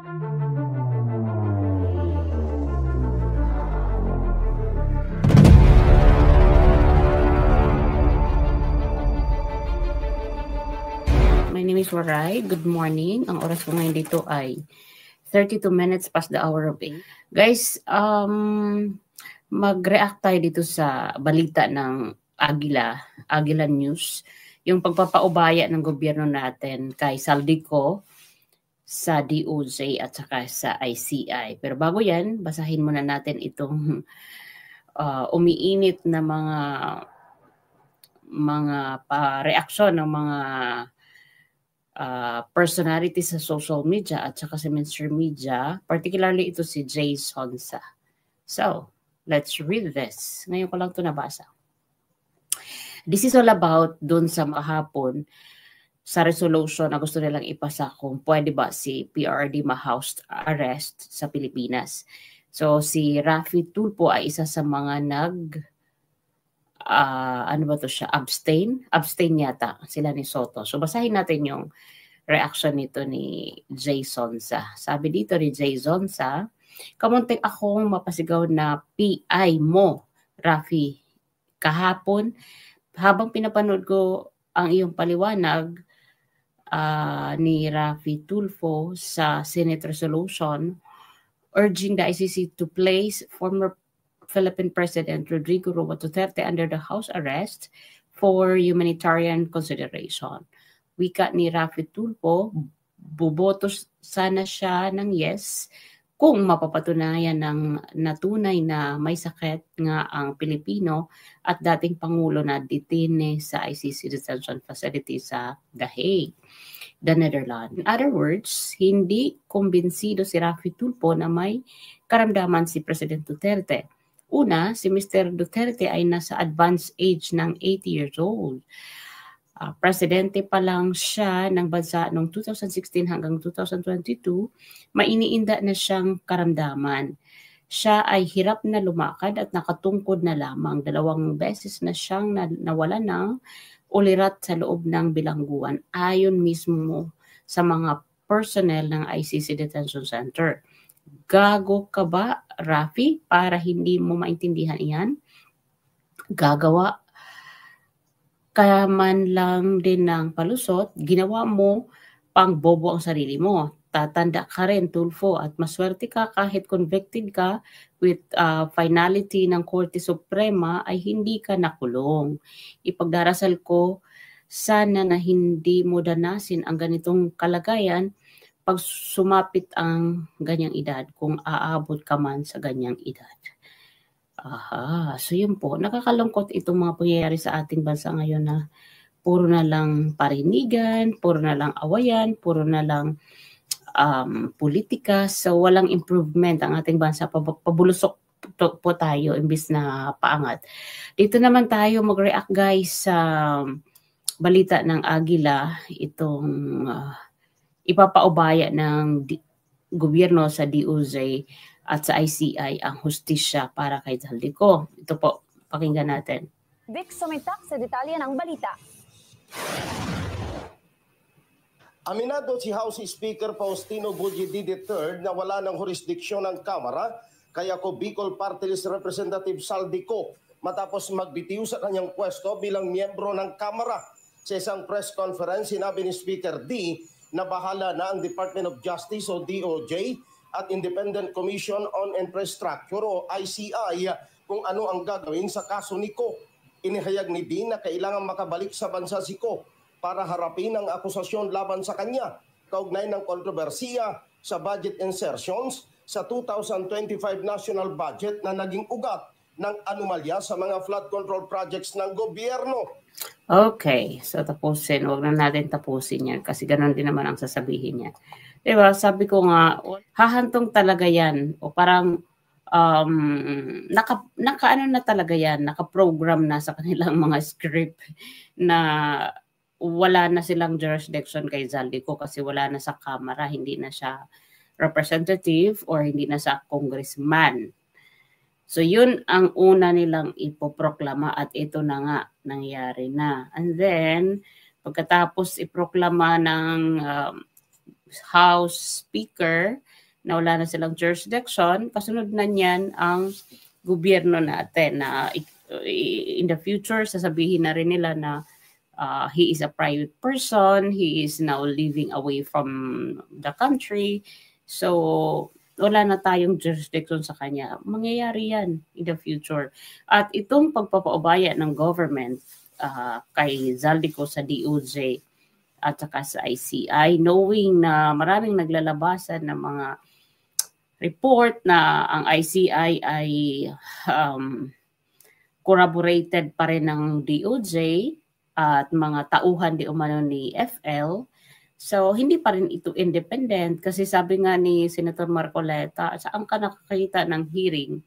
My name is Waray. Good morning. Ang oras ko ngayon dito ay 32 minutes past the hour of 8. Guys, mag-react tayo dito sa balita ng Agila News. Yung pagpapaubaya ng gobyerno natin kay Saldico sa DOJ at saka sa ICI. Pero bago yan, basahin muna natin itong umiinit na mga pa-reaksyon ng mga personality sa social media at saka sa mainstream media, particularly ito si Jay Sonsa. So, let's read this. Ngayon ko lang ito nabasa. This is all about dun sa kahapon sa resolution na gusto nilang ipasa kung pwede ba si PRRD ma-house arrest sa Pilipinas. So, si Raffy Tulfo ay isa sa mga abstain yata sila ni Soto. So basahin natin yung reaction nito ni Jay Sonsa. Sabi dito ni Jay Sonsa, kamuntik akong mapasigaw na PI mo, Raffy. Kahapon, habang pinapanood ko ang iyong paliwanag ni Raffy Tulfo sa Senate resolution urging the ICC to place former Philippine President Rodrigo Roa Duterte under the house arrest for humanitarian consideration. Wika ni Raffy Tulfo, buboto sana siya ng yes kung mapapatunayan ng natunay na may sakit nga ang Pilipino at dating Pangulo na detine sa ICC detention facility sa The Hague, the Netherlands. In other words, hindi kumbinsido si Raffy Tulfo na may karamdaman si President Duterte. Una, si Mr. Duterte ay nasa advanced age ng 80 years old. Presidente pa lang siya ng bansa noong 2016 hanggang 2022, mainiinda na siyang karamdaman. Siya ay hirap na lumakad at nakatungkod na lamang. 2 beses na siyang nawala ng ulirat sa loob ng bilangguan ayon mismo sa mga personnel ng ICC Detention Center. Gago ka ba, Raffy, para hindi mo maintindihan iyan? Gagawa ka man lang din ng palusot, ginawa mo pang bobo ang sarili mo. Tatanda ka rin, Tulfo, at maswerte ka kahit convicted ka with finality ng Korte Suprema ay hindi ka nakulong. Ipagdarasal ko sana na hindi mo danasin ang ganitong kalagayan pag sumapit ang ganyang edad, kung aabot ka man sa ganyang edad. So yun po, nakakalungkot itong mga pangyayari sa ating bansa ngayon na puro na lang parinigan, puro na lang awayan, puro na lang politika. So walang improvement ang ating bansa, pabulusok po tayo imbis na paangat. Dito naman tayo mag-react guys sa balita ng Agila, itong ipapaubaya ng gobyerno sa DOJ at sa ICI ang hustisya para kay Saldico. Ito po, pakinggan natin. Vic sumitak sa detalye ng balita. Aminado si House Speaker Faustino Bujidi III na wala ng jurisdiksyon ng Kamara kaya ko Bicol Party List Representative Saldico matapos magbitiw sa kanyang pwesto bilang miyembro ng Kamara. Sa isang press conference, sinabi ni Speaker D na bahala na ang Department of Justice o DOJ at Independent Commission on Infrastructure o ICI kung ano ang gagawin sa kaso ni Ko. Inihayag ni D na kailangan makabalik sa bansa si Ko para harapin ang akusasyon laban sa kanya kaugnay ng kontrobersiya sa budget insertions sa 2025 national budget na naging ugat ng anomalya sa mga flood control projects ng gobyerno. Okay, so tapusin. Huwag na natin tapusin yan kasi ganun din naman ang sasabihin niya. Diba, sabi ko nga, hahantong talaga yan o parang naka-ano na talaga yan, naka-program na sa kanilang mga script na wala na silang jurisdiction kay Saldico kasi wala na sa Kamara, hindi na siya representative or hindi na siya congressman. So yun ang una nilang ipoproklama at ito na nga nangyari na. And then pagkatapos iproklama ng House Speaker na wala na silang jurisdiction, kasunod na niyan ang gobyerno natin na in the future sasabihin na rin nila na he is a private person, he is now living away from the country. So, wala na tayong jurisdiction sa kanya. Mangyayari yan in the future. At itong pagpapaubaya ng government kay Zaldico sa DOJ at saka sa ICI, knowing na maraming naglalabasan ng mga report na ang ICI ay corroborated pa rin ng DOJ at mga tauhan di umano ni FL. So, hindi pa rin ito independent kasi sabi nga ni Senator Marcoleta, saan ka nakakita ng hearing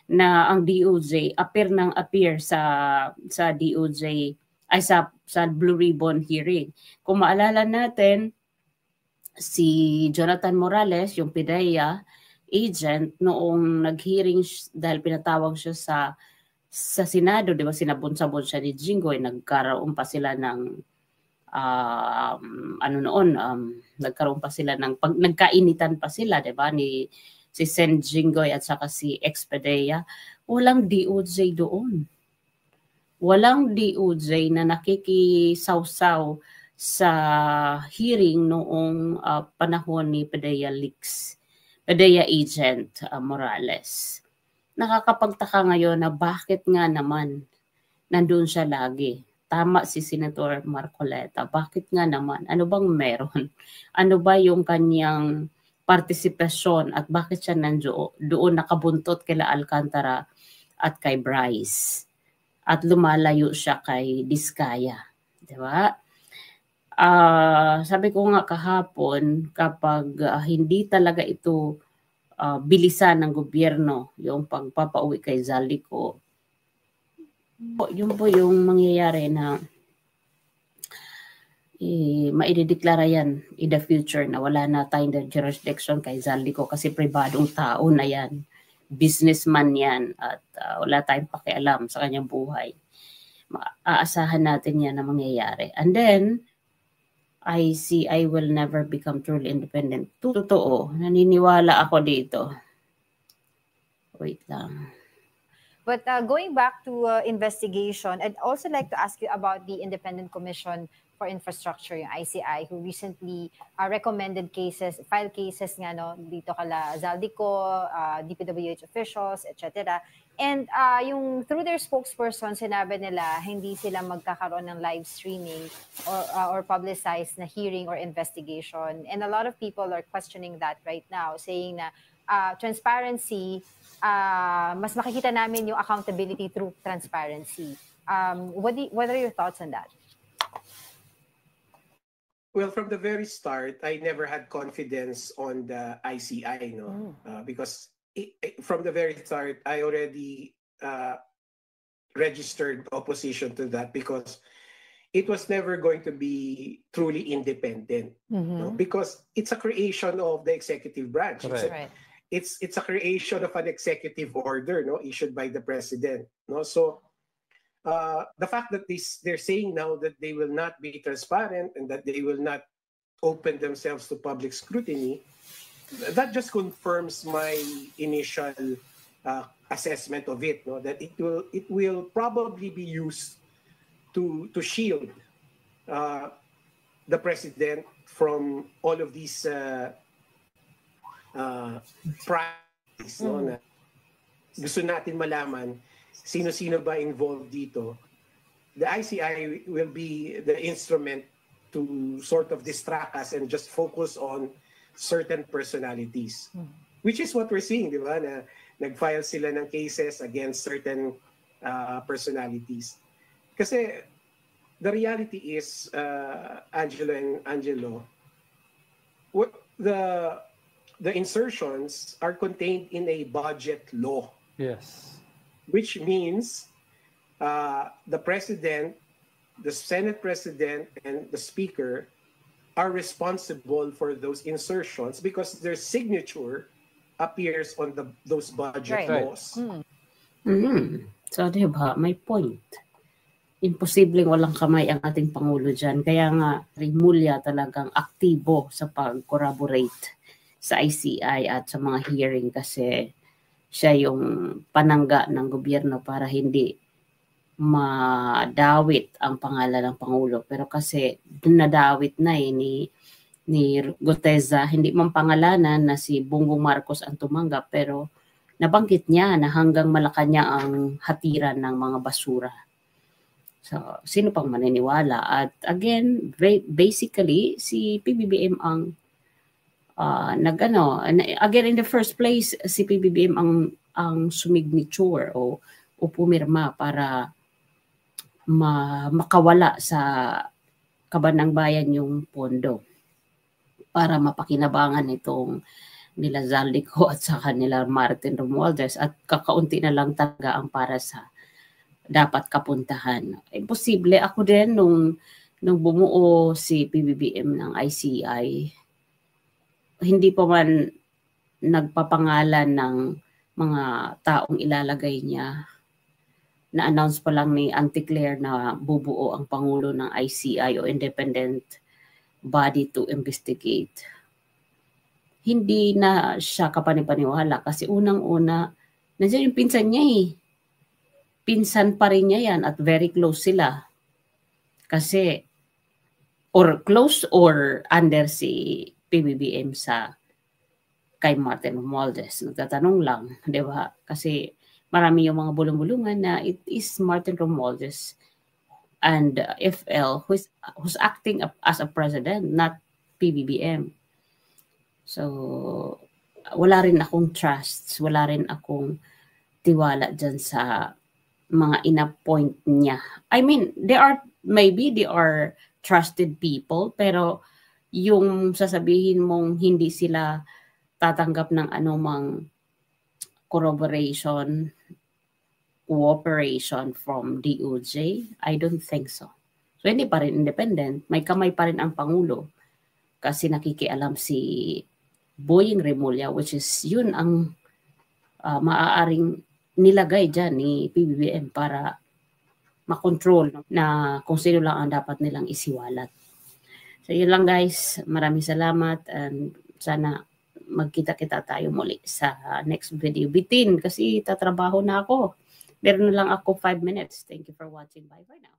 na ang DOJ appear sa DOJ ay sa Blue Ribbon hearing. Kung maalala natin, si Jonathan Morales, yung PIDEA agent, noong nag-hearing dahil pinatawag siya sa Senado, di ba, sinabon-sabon siya ni Jinggoy, nagkaroon pa sila ng nagkaroon pa sila ng nagkainitan pa sila, di ba, ni si Sen Jinggoy at saka si Expedia. Walang DOJ doon. Walang DOJ na nakikisawsaw sa hearing noong panahon ni PIDEA leaks, PIDEA agent Morales. Nakakapagtaka ngayon na bakit nga naman nandun siya lagi. Tama si Senator Marcoleta. Bakit nga naman? Ano bang meron? Ano ba yung kanyang partisipasyon at bakit siya doon nakabuntot kila Alcantara at kay Bryce? At lumalayo siya kay Diskaya. Diba? Sabi ko nga kahapon, kapag hindi talaga ito bilisan ng gobyerno, yung pagpapauwi kay Zaldico, yun po yung mangyayari na maidedeklara yan in the future na wala na tayong jurisdiction kay Zaldico kasi pribadong tao na yan. Businessman yan at wala tayong pakialam sa kanyang buhay. Aasahan natin yan na mangyayari. And then, ICI will never become truly independent. Totoo, naniniwala ako dito. Wait lang. But going back to investigation, I'd also like to ask you about the Independent Commission for Infrastructure, yung ICI, who recently recommended filed cases nga no, dito kala Zaldico, DPWH officials, etc. And through their spokesperson, sinabi nila hindi sila magkakaroon ng live streaming or publicized na hearing or investigation. And a lot of people are questioning that right now, saying na transparency, mas makikita namin yung accountability through transparency. What are your thoughts on that? Well, from the very start, I never had confidence on the ICI, because from the very start, I already registered opposition to that because it was never going to be truly independent, because it's a creation of the executive branch. It's a creation of an executive order, issued by the president. So the fact that they're saying now that they will not be transparent and that they will not open themselves to public scrutiny, that just confirms my initial assessment of it, that it will probably be used to shield the president from all of these practices, na gusto natin malaman sino-sino ba involved dito. The ICI will be the instrument to sort of distract us and just focus on certain personalities, which is what we're seeing, di ba? Na nag-file sila ng cases against certain personalities. Kasi the reality is, Angelo and Angelo, the insertions are contained in a budget law. Yes. Which means the president, the Senate president, and the speaker are responsible for those insertions because their signature appears on those budget laws. So, diba, may point. imposibleng walang kamay ang ating Pangulo dyan. Kaya nga, Remulla talagang aktibo sa pag-corroborate sa ICI at sa mga hearing kasi siya yung panangga ng gobyerno para hindi madawit ang pangalan ng Pangulo. Pero kasi nadawit na ni Guteza, hindi man pangalanan na si Bongbong Marcos ang tumanggap, pero nabanggit niya na hanggang Malacanang ang hatiran ng mga basura. So, sino pang maniniwala? At again, basically, si PBBM ang again, in the first place, si PBBM ang sumignature o pumirma para makawala sa kaban ng bayan yung pondo para mapakinabangan itong nila Zaldico at saka nila Martin Romualdez at kakaunti na lang talaga ang para sa dapat kapuntahan. Imposible. Ako din nung bumuo si PBBM ng ICI, hindi pa man nagpapangalan ng mga taong ilalagay niya. Na-announce pa lang ni Auntie Claire na bubuo ang Pangulo ng ICI o Independent Body to investigate. Hindi na siya kapanipaniwala kasi unang-una, nandiyan yung pinsan niya eh. Pinsan pa rin niya yan at very close sila. Kasi, or close or under si PBBM sa kay Martin Romualdez. Nagtatanong lang, di ba? Kasi marami yung mga bulong-bulungan na it is Martin Romualdez and FL who's acting as a president, not PBBM. So, wala rin akong trust, wala rin akong tiwala dyan sa mga in-appoint niya. I mean, maybe they are trusted people, pero yung sasabihin mong hindi sila tatanggap ng anumang corroboration, cooperation from DOJ, I don't think so. So, hindi pa rin independent. May kamay pa rin ang Pangulo kasi nakikialam si Boying Remulla, which is yun ang maaaring nilagay dyan ni PBBM para makontrol na kung sino lang ang dapat nilang isiwalat. So, yun lang guys. Maraming salamat and sana magkita-kita tayo muli sa next video. Bitin kasi tatrabaho na ako. Meron na lang ako 5 minutes. Thank you for watching. Bye for now.